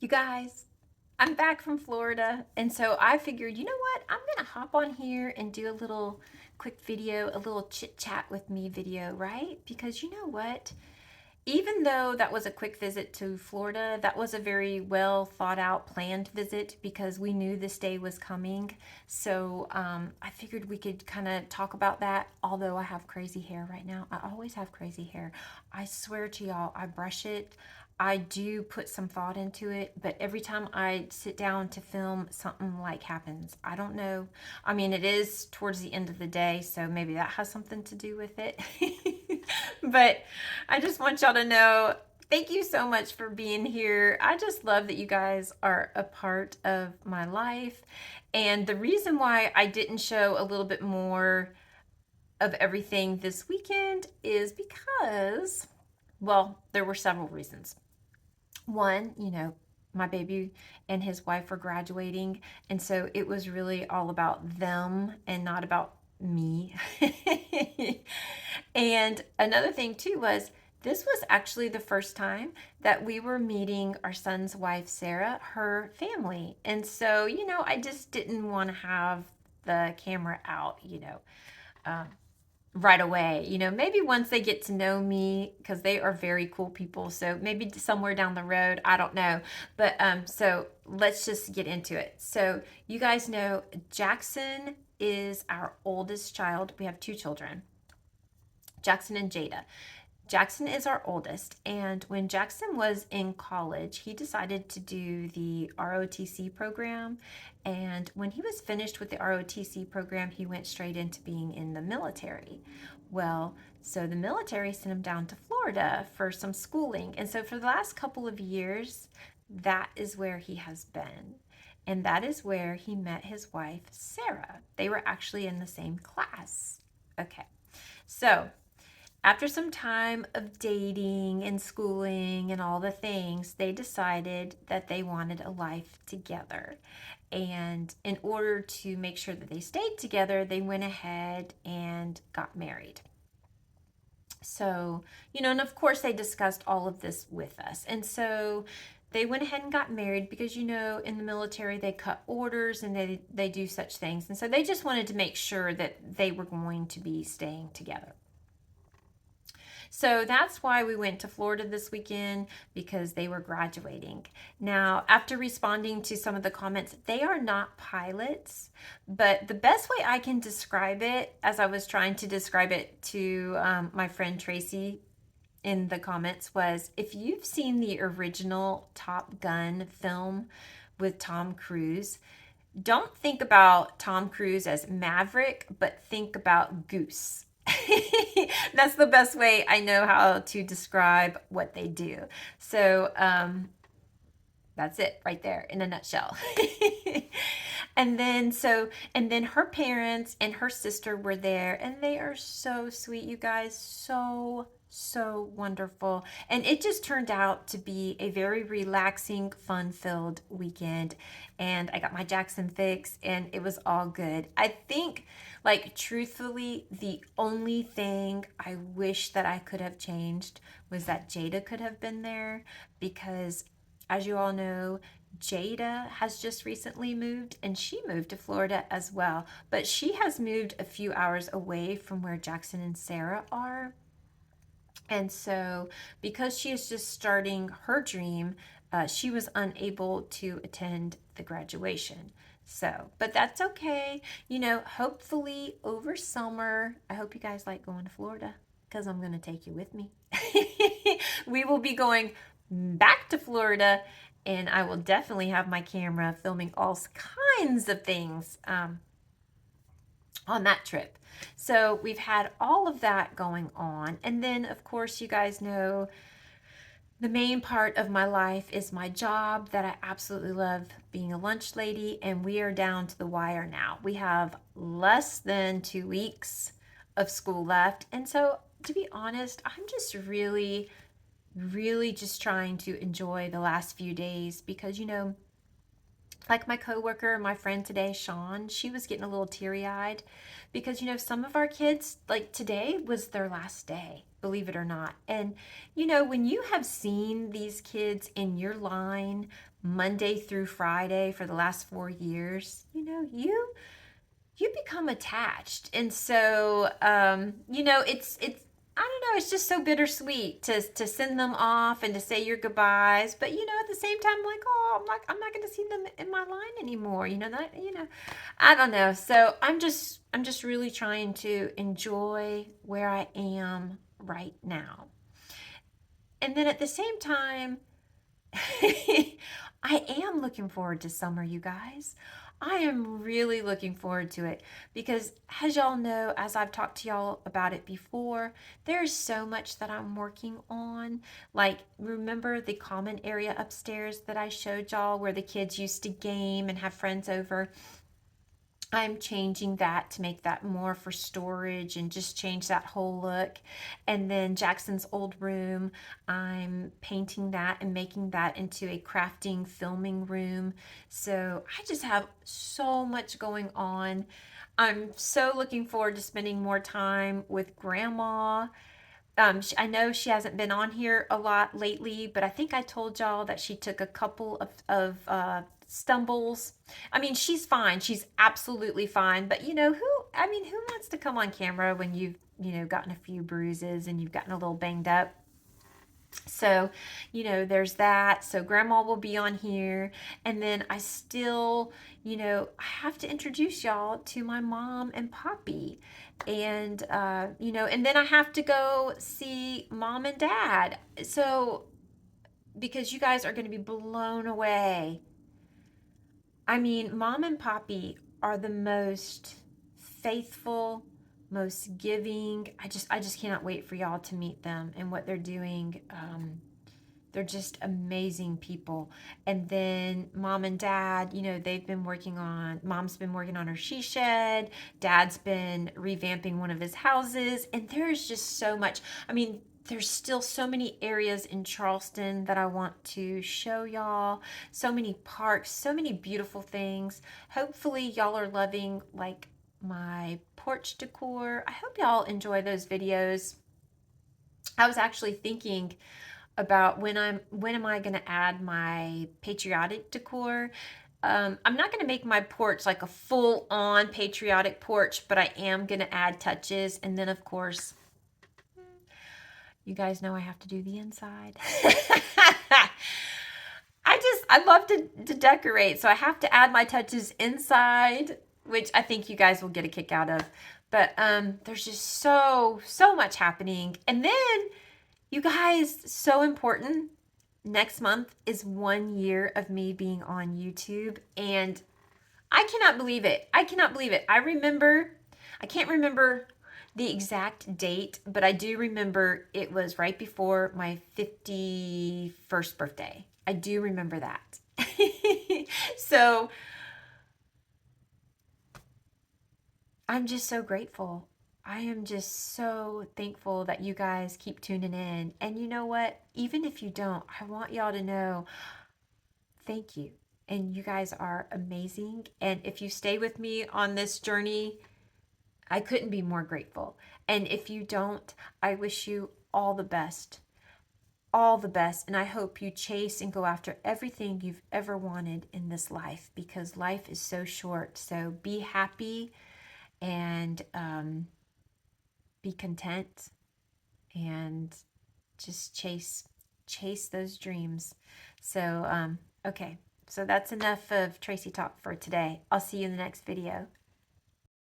You guys, I'm back from Florida, and so I figured, you know what? I'm gonna hop on here and do a little quick video, a little chit chat with me video, right? Because you know what? Even though that was a quick visit to Florida, that was a very well thought out, planned visit because we knew this day was coming. So I figured we could kind of talk about that. Although I have crazy hair right now, I always have crazy hair. I swear to y'all, I brush it. I do put some thought into it, but every time I sit down to film, something like happens. I don't know. I mean, it is towards the end of the day, so maybe that has something to do with it. But I just want y'all to know thank you so much for being here. I just love that you guys are a part of my life. And the reason why I didn't show a little bit more of everything this weekend is because, well, there were several reasons. One, my baby and his wife were graduating, and so it was really all about them and not about me. And another thing too was this was actually the first time that we were meeting our son's wife, Sarah, her family. And so, I just didn't want to have the camera out, um, right away. Maybe once they get to know me, because they are very cool people. So maybe somewhere down the road, I don't know. But so let's just get into it. So you guys know Jackson is our oldest child. We have two children, Jackson and Jada. Jackson is our oldest, and when Jackson was in college, he decided to do the ROTC program. And when he was finished with the ROTC program, he went straight into being in the military. Well, so the military sent him down to Florida for some schooling. And so for the last couple of years, that is where he has been. And that is where he met his wife, Sarah. They were actually in the same class. Okay, so after some time of dating and schooling and all the things, they decided that they wanted a life together. And in order to make sure that they stayed together, they went ahead and got married. So, and of course, they discussed all of this with us. And so they went ahead and got married because, in the military, they cut orders and they do such things. And so they just wanted to make sure that they were going to be staying together. So that's why we went to Florida this weekend because they were graduating. Now, after responding to some of the comments, they are not pilots, but the best way I can describe it, as I was trying to describe it to my friend Tracy in the comments, was if you've seen the original Top Gun film with Tom Cruise, don't think about Tom Cruise as Maverick, but think about Goose. That's the best way I know how to describe what they do. So that's it right there in a nutshell. And then her parents and her sister were there, and they are so sweet, you guys. So wonderful. And it just turned out to be a very relaxing, fun-filled weekend. And I got my Jackson fix, and it was all good. I think, like, truthfully, the only thing I wish that I could have changed was that Jada could have been there because, as you all know, Jada has just recently moved, and she moved to Florida as well. But she has moved a few hours away from where Jackson and Sarah are. And so, because she is just starting her dream, she was unable to attend the graduation. So, but that's okay. Hopefully over summer, I hope you guys like going to Florida because I'm going to take you with me. We will be going back to Florida, and I will definitely have my camera filming all kinds of things on that trip. So we've had all of that going on. And then, of course, you guys know the main part of my life is my job that I absolutely love, being a lunch lady. And we are down to the wire now. We have less than 2 weeks of school left. And so, to be honest, I'm just really just trying to enjoy the last few days because, Like my coworker, my friend today, Sean, she was getting a little teary-eyed because some of our kids, like today was their last day, believe it or not. And when you have seen these kids in your line Monday through Friday for the last 4 years, you become attached. And so it's I don't know, it's just so bittersweet to send them off and to say your goodbyes. But at the same time, like, oh, I'm not going to see them in my line anymore. I don't know. So I'm just really trying to enjoy where I am right now. And then at the same time, I am looking forward to summer, you guys. I am really looking forward to it because, as y'all know, as I've talked to y'all about it before, there's so much that I'm working on. Like, remember the common area upstairs that I showed y'all where the kids used to game and have friends over? I'm changing that to make that more for storage and just change that whole look. And then Jackson's old room, I'm painting that and making that into a crafting filming room. So I just have so much going on. I'm so looking forward to spending more time with Grandma. I know she hasn't been on here a lot lately, but I think I told y'all that she took a couple of stumbles. I mean, she's fine. She's absolutely fine. But who wants to come on camera when you've gotten a few bruises and you've gotten a little banged up? So, there's that. So, Grandma will be on here. And then I still, I have to introduce y'all to my mom and Poppy. And then I have to go see Mom and Dad. So, because you guys are going to be blown away. I mean, Mom and Poppy are the most faithful, most giving. I just cannot wait for y'all to meet them and what they're doing. They're just amazing people. And then mom and dad, mom's been working on her she shed. Dad's been revamping one of his houses. And there's just so much. I mean, there's still so many areas in Charleston that I want to show y'all. So many parks, so many beautiful things. Hopefully, y'all are loving like my porch decor. I hope y'all enjoy those videos. I was actually thinking about when am I going to add my patriotic decor. I'm not going to make my porch like a full on patriotic porch, but I am going to add touches. And then, of course, you guys know I have to do the inside. I love to decorate, so I have to add my touches inside, which I think you guys will get a kick out of. But there's just so much happening. And then, you guys, so important. Next month is 1 year of me being on YouTube, and I cannot believe it. I cannot believe it. I can't remember the exact date, but I do remember it was right before my 51st birthday. I do remember that. So I'm just so grateful. I am just so thankful that you guys keep tuning in. And you know what? Even if you don't, I want y'all to know thank you. And you guys are amazing. And if you stay with me on this journey, I couldn't be more grateful. And if you don't, I wish you all the best. All the best. And I hope you chase and go after everything you've ever wanted in this life because life is so short. So be happy and be content and just chase those dreams. So okay, so that's enough of Tracy talk for today. I'll see you in the next video.